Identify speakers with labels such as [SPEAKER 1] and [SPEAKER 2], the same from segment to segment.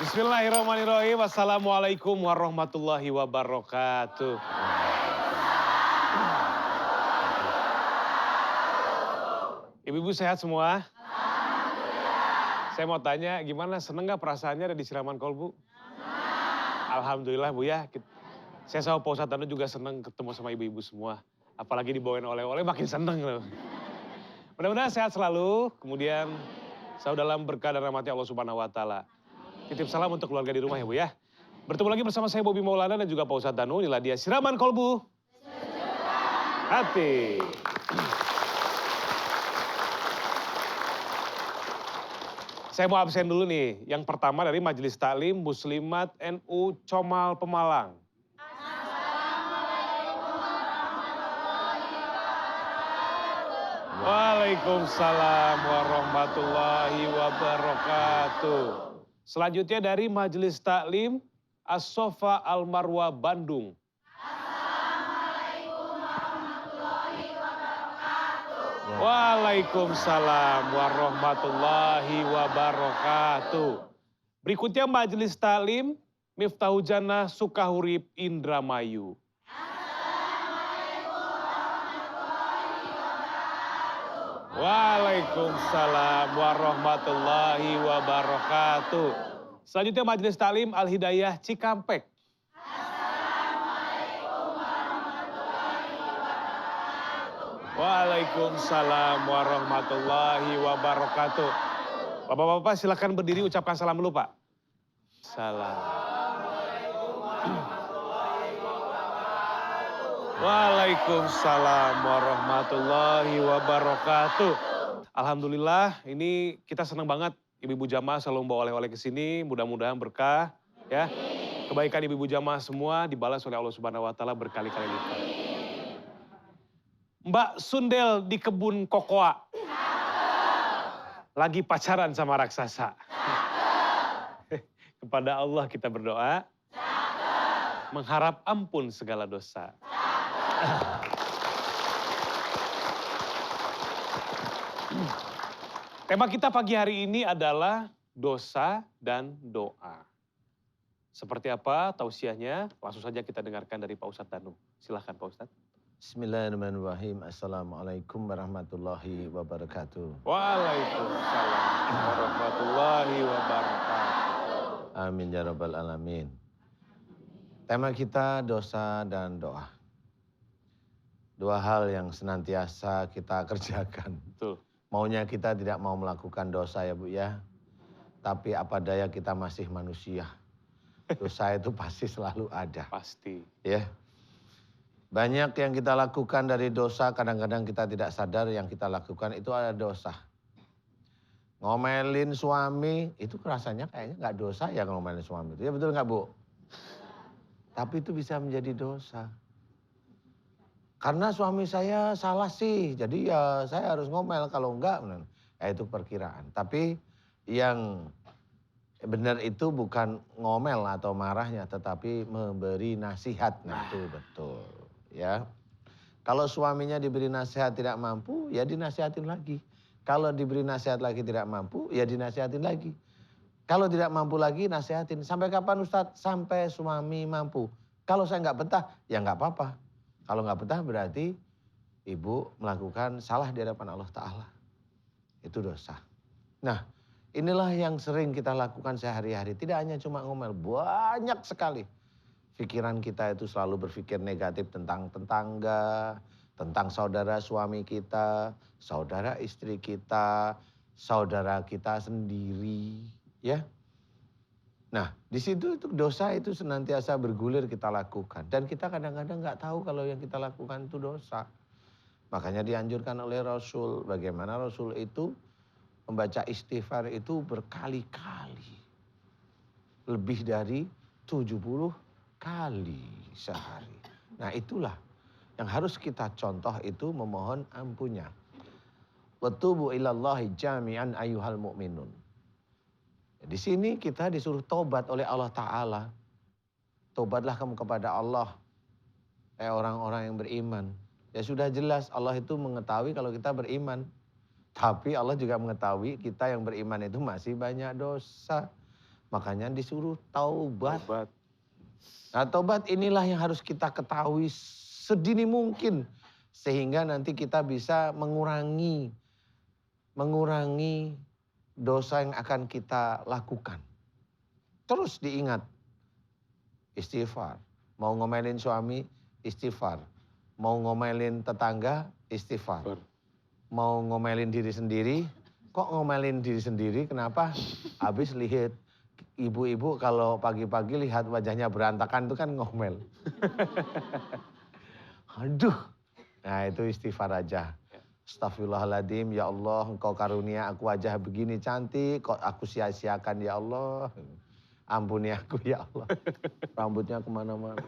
[SPEAKER 1] Bismillahirrahmanirrahim. Assalamualaikum warahmatullahi wabarakatuh. Ibu-ibu sehat semua? Saya mau tanya, gimana seneng gak perasaannya ada di siraman kolbu? Alhamdulillah Bu ya. Saya sama Pak Ustadz Danu juga seneng ketemu sama ibu-ibu semua. Apalagi dibawain oleh-oleh makin seneng loh. Mudah-mudahan sehat selalu, kemudian selalu dalam berkah dan rahmatnya Allah Subhanahu wa Ta'ala. Titip salam untuk keluarga di rumah ya Bu ya. Bertemu lagi bersama saya Bobby Maulana dan juga Pak Ustadz Danu. Inilah dia Siraman Kolbu Hati. Saya mau absen dulu nih. Yang pertama dari Majelis Taklim Muslimat NU Comal Pemalang. Waalaikumsalam warahmatullahi wabarakatuh. Selanjutnya dari Majelis Taklim As-Sofa Al-Marwa Bandung. Waalaikumsalam warahmatullahi wabarakatuh. Berikutnya Majelis Taklim Miftahul Jannah Sukahurip Indramayu. Waalaikumsalam warahmatullahi wabarakatuh. Selanjutnya Majelis Taklim Al-Hidayah Cikampek. Waalaikumsalam warahmatullahi wabarakatuh. Bapak-bapak silakan berdiri ucapkan salam dulu Pak. Salam. Waalaikumsalam warahmatullahi wabarakatuh. Alhamdulillah ini kita senang banget ibu-ibu jamaah selalu membawa oleh-oleh ke sini. Mudah-mudahan berkah ya. Kebaikan ibu-ibu jamaah semua dibalas oleh Allah Subhanahu wa Ta'ala berkali-kali lipat. Mbak Sundel di kebun kokoa. Lagi pacaran sama raksasa. Kepada Allah kita berdoa. Mengharap ampun segala dosa. Tema kita pagi hari ini adalah dosa dan doa. Seperti apa tausiahnya? Langsung saja kita dengarkan dari Pak Ustadz Danu. Silahkan Pak Ustadz.
[SPEAKER 2] Bismillahirrahmanirrahim. Assalamualaikum warahmatullahi wabarakatuh.
[SPEAKER 1] Waalaikumsalam warahmatullahi wabarakatuh.
[SPEAKER 2] Amin ya rabbal alamin. Tema kita dosa dan doa. Dua hal yang senantiasa kita kerjakan.
[SPEAKER 1] Betul.
[SPEAKER 2] Maunya kita tidak mau melakukan dosa ya Bu ya. Tapi apa daya kita masih manusia. Dosa itu pasti selalu ada.
[SPEAKER 1] Pasti.
[SPEAKER 2] Ya. Banyak yang kita lakukan dari dosa, kadang-kadang kita tidak sadar yang kita lakukan itu ada dosa. Ngomelin suami, itu rasanya kayaknya nggak dosa ya ngomelin suami itu. Ya betul nggak Bu? Tapi itu bisa menjadi dosa. Karena suami saya salah sih, jadi ya saya harus ngomel, kalau enggak, ya itu perkiraan. Tapi yang benar itu bukan ngomel atau marahnya, tetapi memberi nasihat, nah itu betul. Ya, kalau suaminya diberi nasihat tidak mampu, ya dinasihatin lagi. Kalau diberi nasihat lagi tidak mampu, ya dinasihatin lagi. Kalau tidak mampu lagi, nasihatin. Sampai kapan Ustadz? Sampai suami mampu. Kalau saya nggak betah, ya nggak apa-apa. Kalau nggak betah berarti ibu melakukan salah di hadapan Allah Ta'ala. Itu dosa. Nah, inilah yang sering kita lakukan sehari-hari. Tidak hanya cuma ngomel, banyak sekali. Pikiran kita itu selalu berpikir negatif tentang tetangga, tentang saudara suami kita, saudara istri kita, saudara kita sendiri, ya. Nah, di situ itu dosa itu senantiasa bergulir kita lakukan dan kita kadang-kadang nggak tahu kalau yang kita lakukan itu dosa. Makanya dianjurkan oleh Rasul, bagaimana Rasul itu membaca istighfar itu berkali-kali. Lebih dari 70 kali sehari. Nah itulah yang harus kita contoh itu memohon ampunnya. Wa tubu ilallahi jami'an ayyuhal mu'minun. Di sini kita disuruh tobat oleh Allah Ta'ala. Tobatlah kamu kepada Allah. Orang-orang yang beriman. Ya sudah jelas Allah itu mengetahui kalau kita beriman. Tapi Allah juga mengetahui kita yang beriman itu masih banyak dosa. Makanya disuruh taubat.
[SPEAKER 1] Tobat.
[SPEAKER 2] Nah, taubat inilah yang harus kita ketahui sedini mungkin. Sehingga nanti kita bisa mengurangi dosa yang akan kita lakukan. Terus diingat, istighfar. Mau ngomelin suami, istighfar. Mau ngomelin tetangga, istighfar.
[SPEAKER 1] Ber.
[SPEAKER 2] Mau ngomelin diri sendiri, kok ngomelin diri sendiri, kenapa? Habis lihat ibu-ibu kalau pagi-pagi lihat wajahnya berantakan itu kan ngomel. Aduh, nah itu istighfar aja. Astagfirullahaladzim, ya Allah engkau karunia aku wajah begini cantik, kok aku sia-siakan ya Allah. Ampuni aku ya Allah, rambutnya kemana-mana.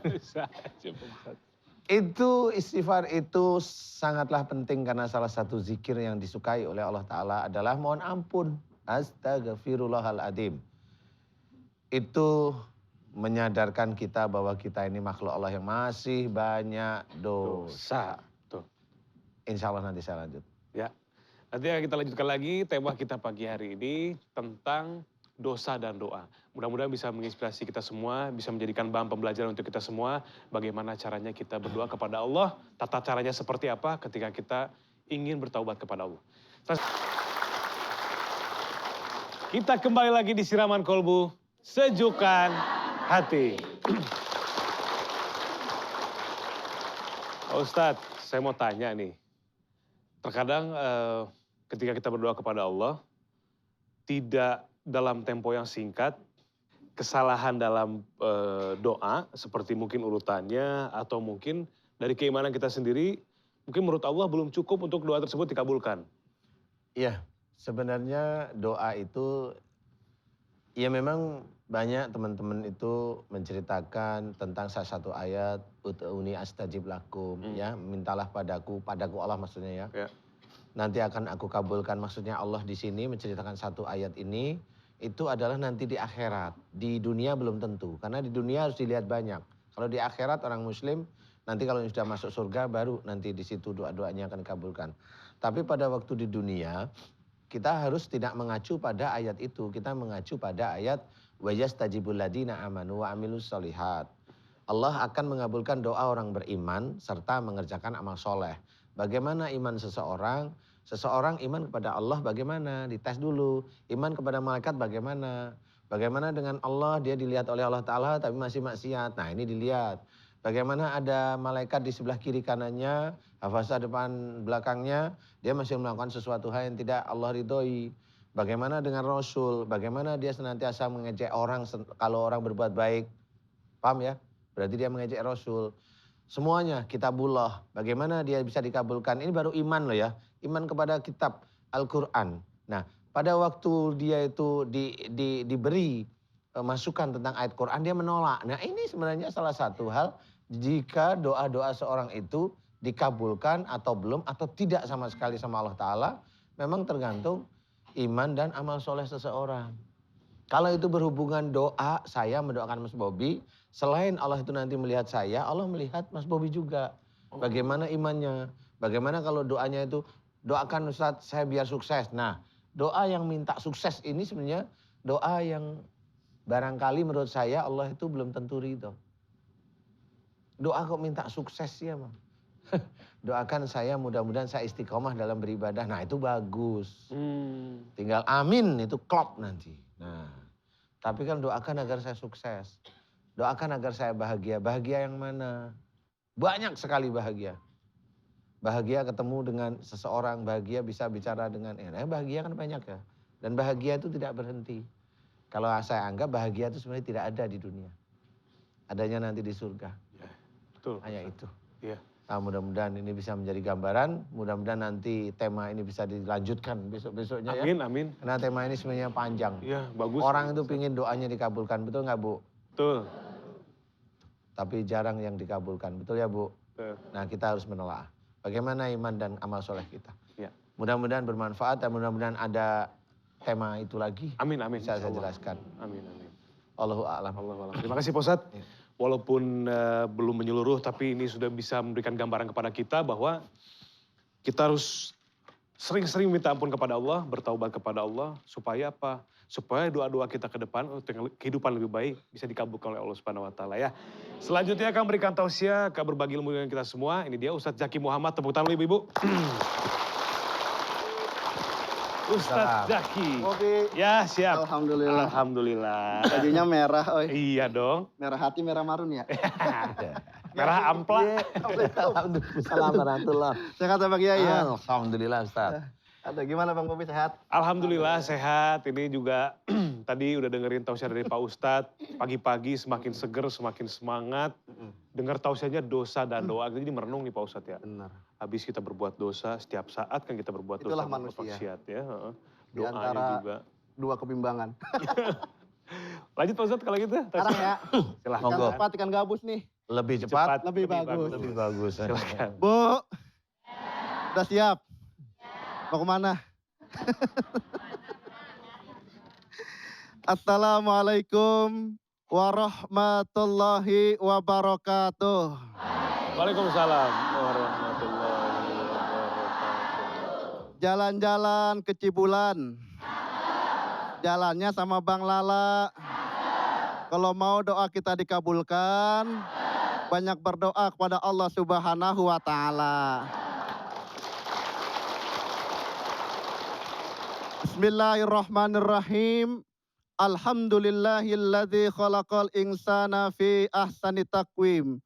[SPEAKER 1] Bisa aja Pak Ustadz.
[SPEAKER 2] Itu istighfar itu sangatlah penting karena salah satu zikir yang disukai oleh Allah Ta'ala adalah mohon ampun. Astaghfirullahaladzim. Itu menyadarkan kita bahwa kita ini makhluk Allah yang masih banyak dosa.
[SPEAKER 1] Tuh.
[SPEAKER 2] Insya Allah nanti saya lanjut.
[SPEAKER 1] Ya. Nanti kita lanjutkan lagi tema kita pagi hari ini tentang dosa dan doa. Mudah-mudahan bisa menginspirasi kita semua, bisa menjadikan bahan pembelajaran untuk kita semua. Bagaimana caranya kita berdoa kepada Allah, tata caranya seperti apa ketika kita ingin bertaubat kepada Allah. Kita kembali lagi di Siraman Kolbu, Sejukan Hati. Pak Ustadz, saya mau tanya nih. Terkadang ketika kita berdoa kepada Allah, tidak dalam tempo yang singkat, kesalahan dalam doa, seperti mungkin urutannya, atau mungkin dari keimanan kita sendiri, mungkin menurut Allah belum cukup untuk doa tersebut dikabulkan.
[SPEAKER 2] Iya, sebenarnya doa itu, ya memang banyak teman-teman itu menceritakan tentang salah satu ayat, Ud'uni astajib lakum, ya, mintalah padaku Allah maksudnya ya.
[SPEAKER 1] Ya.
[SPEAKER 2] Nanti akan aku kabulkan, maksudnya Allah di sini menceritakan satu ayat ini, itu adalah nanti di akhirat. Di dunia belum tentu, karena di dunia harus dilihat banyak. Kalau di akhirat orang muslim, nanti kalau sudah masuk surga baru nanti di situ doa-doanya akan dikabulkan. Tapi pada waktu di dunia, kita harus tidak mengacu pada ayat itu, kita mengacu pada ayat wa yastajibul ladina amanu wa amilus solihat. Allah akan mengabulkan doa orang beriman serta mengerjakan amal soleh. Bagaimana iman seseorang? Seseorang iman kepada Allah bagaimana? Dites dulu. Iman kepada malaikat bagaimana? Bagaimana dengan Allah, dia dilihat oleh Allah Ta'ala tapi masih maksiat. Nah ini dilihat. Bagaimana ada malaikat di sebelah kiri kanannya, hafazah depan belakangnya, dia masih melakukan sesuatu hal yang tidak Allah ridhoi. Bagaimana dengan Rasul? Bagaimana dia senantiasa mengejek orang kalau orang berbuat baik? Paham ya? Berarti dia mengejek Rasul. Semuanya kitabullah. Bagaimana dia bisa dikabulkan? Ini baru iman loh ya. Iman kepada kitab Al-Quran. Nah, pada waktu dia itu diberi masukan tentang ayat Quran, dia menolak. Nah, ini sebenarnya salah satu hal jika doa-doa seorang itu dikabulkan atau belum atau tidak sama sekali sama Allah Ta'ala, memang tergantung iman dan amal soleh seseorang. Kalau itu berhubungan doa, saya mendoakan Mas Bobi, selain Allah itu nanti melihat saya, Allah melihat Mas Bobi juga. Bagaimana imannya, bagaimana kalau doanya itu, doakan Ustadz saya biar sukses. Nah, doa yang minta sukses ini sebenarnya doa yang barangkali menurut saya Allah itu belum tentu ridho. Doa kok minta sukses ya, Bang. Doakan saya mudah-mudahan saya istiqomah dalam beribadah. Nah itu bagus. Tinggal amin itu klop nanti. Nah, tapi kan doakan agar saya sukses. Doakan agar saya bahagia. Bahagia yang mana? Banyak sekali bahagia. Bahagia ketemu dengan seseorang, bahagia bisa bicara dengan bahagia kan banyak ya. Dan bahagia itu tidak berhenti. Kalau saya anggap bahagia itu sebenarnya tidak ada di dunia. Adanya nanti di surga.
[SPEAKER 1] Ya, betul.
[SPEAKER 2] Hanya itu.
[SPEAKER 1] Iya.
[SPEAKER 2] Nah, mudah-mudahan ini bisa menjadi gambaran, mudah-mudahan nanti tema ini bisa dilanjutkan besok-besoknya ya.
[SPEAKER 1] Amin, amin.
[SPEAKER 2] Karena tema ini sebenarnya panjang.
[SPEAKER 1] Iya, bagus.
[SPEAKER 2] Orang itu pingin doanya dikabulkan, betul nggak Bu?
[SPEAKER 1] Betul.
[SPEAKER 2] Tapi jarang yang dikabulkan, betul ya Bu?
[SPEAKER 1] Betul.
[SPEAKER 2] Nah kita harus menelaah. Bagaimana iman dan amal soleh kita.
[SPEAKER 1] Ya.
[SPEAKER 2] Mudah-mudahan bermanfaat dan mudah-mudahan ada tema itu lagi.
[SPEAKER 1] Amin, amin.
[SPEAKER 2] Bisa saya jelaskan.
[SPEAKER 1] Amin, amin.
[SPEAKER 2] Allahu a'lam.
[SPEAKER 1] Allahu a'lam. Terima kasih Pak Ustadz.
[SPEAKER 2] Ya.
[SPEAKER 1] Walaupun belum menyeluruh, tapi ini sudah bisa memberikan gambaran kepada kita bahwa kita harus sering-sering minta ampun kepada Allah, bertaubat kepada Allah, supaya apa? supaya doa-doa kita ke depan untuk kehidupan lebih baik bisa dikabulkan oleh Allah Subhanahu wa taala ya. Selanjutnya akan berikan tausiah ke berbagi ilmu dengan kita semua. Ini dia Ustadz Zaki Muhammad, tepuk tangan Ibu. Ustadz Zaki.
[SPEAKER 3] Oke.
[SPEAKER 1] Ya, siap.
[SPEAKER 3] Alhamdulillah.
[SPEAKER 1] Alhamdulillah.
[SPEAKER 3] Bajunya merah, oi.
[SPEAKER 1] Iya dong.
[SPEAKER 3] Merah hati, merah marun ya.
[SPEAKER 1] Merah ampla.
[SPEAKER 2] Assalamualaikum warahmatullahi.
[SPEAKER 3] Sehat ya Bang Kiai ya?
[SPEAKER 2] Alhamdulillah Ustaz.
[SPEAKER 3] Ada gimana Bang Bobi, sehat?
[SPEAKER 1] Alhamdulillah sehat. Ini juga tadi udah dengerin tausiah dari Pak Ustadz. Pagi-pagi semakin seger, semakin semangat. Dengar tausiahnya dosa dan doa. Jadi merenung nih Pak Ustadz ya.
[SPEAKER 3] Benar.
[SPEAKER 1] Habis kita berbuat dosa, setiap saat kan kita berbuat
[SPEAKER 3] Itulah
[SPEAKER 1] dosa.
[SPEAKER 3] manusia.
[SPEAKER 1] Maksiat ya.
[SPEAKER 3] Di
[SPEAKER 1] Doanya
[SPEAKER 3] antara
[SPEAKER 1] juga.
[SPEAKER 3] dua kebimbangan.
[SPEAKER 1] Lanjut Pak Ustadz kalau gitu.
[SPEAKER 3] Sekarang ya.
[SPEAKER 1] Silahkan.
[SPEAKER 2] Monggo.
[SPEAKER 3] Ikan cepat, ikan gabus nih.
[SPEAKER 2] Lebih cepat,
[SPEAKER 3] Lebih bagus.
[SPEAKER 2] lebih bagus.
[SPEAKER 1] Silahkan.
[SPEAKER 3] Bu, udah siap? Mau kemana? Assalamualaikum warahmatullahi wabarakatuh.
[SPEAKER 1] Waalaikumsalam warahmatullahi wabarakatuh.
[SPEAKER 3] Jalan-jalan ke Cibulan. Jalannya sama Bang Lala. Kalau mau doa kita dikabulkan, banyak berdoa kepada Allah Subhanahu wa taala. Bismillahirrahmanirrahim. Alhamdulillahilladzi khalaqal insana fi ahsani taqwim.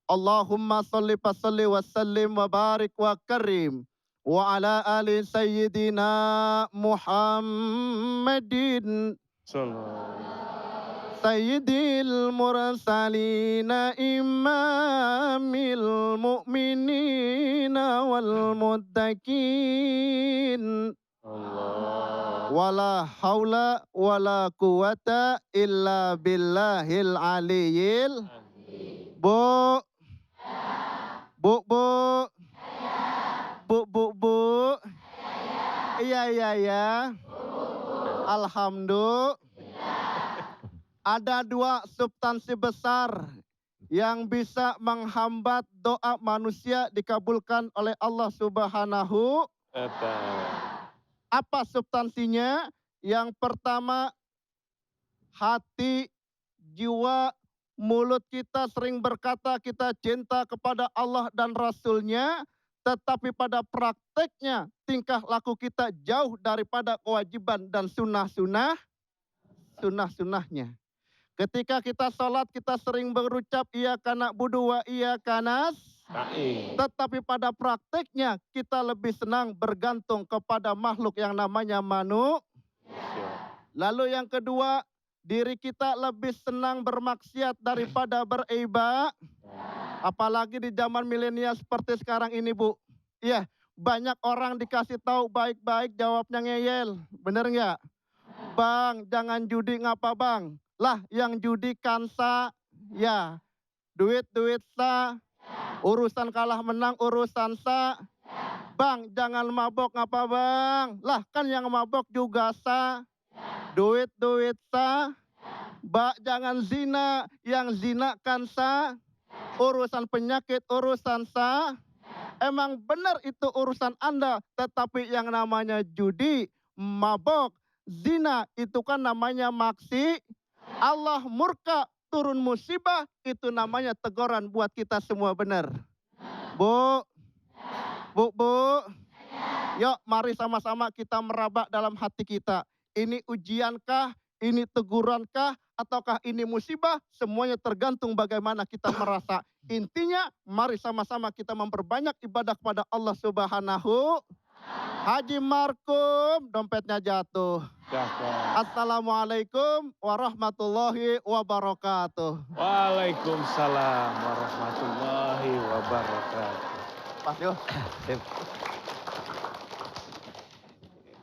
[SPEAKER 3] Allahumma sholli fasalli wa sallim wa barik wa karim. Wa ala ali sayyidina Muhammadin. Sayyidil mursalina imamil mu'minina wal muttaqin. Wala haula wala quwata illa billahil aliyil. Bu. Bu. Iya. Alhamdulillah. Ada dua substansi besar yang bisa menghambat doa manusia dikabulkan oleh Allah Subhanahu. Apa substansinya? Yang pertama, hati, jiwa, mulut kita sering berkata kita cinta kepada Allah dan Rasul-Nya, tetapi pada prakteknya tingkah laku kita jauh daripada kewajiban dan sunnah-sunnahnya. Ketika kita sholat kita sering berucap iyyaka na'budu wa iyyaka nasta'in. Tetapi pada prakteknya kita lebih senang bergantung kepada makhluk yang namanya manusia. Lalu yang kedua, diri kita lebih senang bermaksiat daripada beribadah. Apalagi di zaman milenial seperti sekarang ini, Bu. Iya, banyak orang dikasih tahu baik-baik jawabnya ngeyel. Bener nggak? Bang, jangan judi ngapa Bang? Lah, yang judi kansa, ya. Duit sa. Urusan kalah menang urusan sa. Bang, jangan mabok ngapa Bang? Lah, kan yang mabok juga sa. Duit sa. Bak, jangan zina, yang zina kan sa. Urusan penyakit urusan sa. Emang benar itu urusan Anda, tetapi yang namanya judi, mabok, zina itu kan namanya maksi. Allah murka, turun musibah, itu namanya teguran buat kita semua, benar. Bu. Yuk mari sama-sama kita meraba dalam hati kita. Ini ujiankah, ini tegurankah, ataukah ini musibah? Semuanya tergantung bagaimana kita merasa. Intinya mari sama-sama kita memperbanyak ibadah kepada Allah Subhanahu. Haji Markum, dompetnya jatuh. Assalamualaikum warahmatullahi wabarakatuh.
[SPEAKER 1] Waalaikumsalam warahmatullahi wabarakatuh.
[SPEAKER 3] Pas yuk.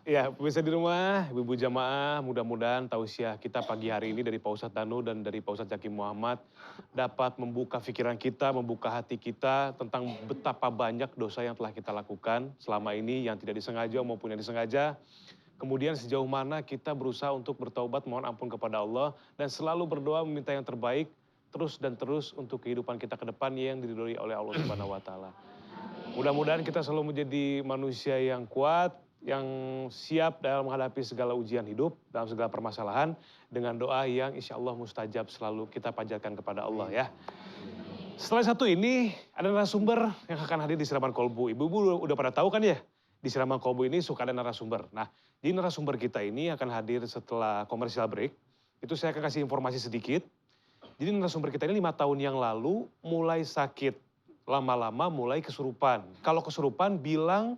[SPEAKER 1] Ya, pemirsa di rumah, ibu-ibu jamaah, mudah-mudahan tausiah kita pagi hari ini dari Pak Ustadz Danu dan dari Pak Ustadz Zaki Muhammad dapat membuka pikiran kita, membuka hati kita tentang betapa banyak dosa yang telah kita lakukan selama ini, yang tidak disengaja maupun yang disengaja. Kemudian sejauh mana kita berusaha untuk bertaubat, mohon ampun kepada Allah, dan selalu berdoa meminta yang terbaik, terus untuk kehidupan kita ke depan yang diridhoi oleh Allah Subhanahu wa taala. Mudah-mudahan kita selalu menjadi manusia yang kuat, yang siap dalam menghadapi segala ujian hidup, dalam segala permasalahan, dengan doa yang insya Allah mustajab selalu kita panjatkan kepada Allah ya. Setelah satu ini, ada narasumber yang akan hadir di Siraman Kolbu. Ibu-ibu udah pada tahu kan ya, di Siraman Kolbu ini suka ada narasumber. Nah, jadi narasumber kita ini akan hadir setelah commercial break. Itu saya akan kasih informasi sedikit. Jadi narasumber kita ini 5 tahun yang lalu mulai sakit. Lama-lama mulai kesurupan. Kalau kesurupan bilang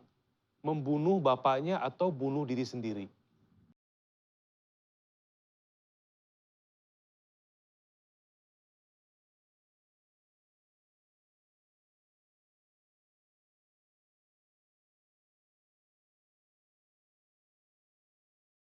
[SPEAKER 1] membunuh bapaknya atau bunuh diri sendiri.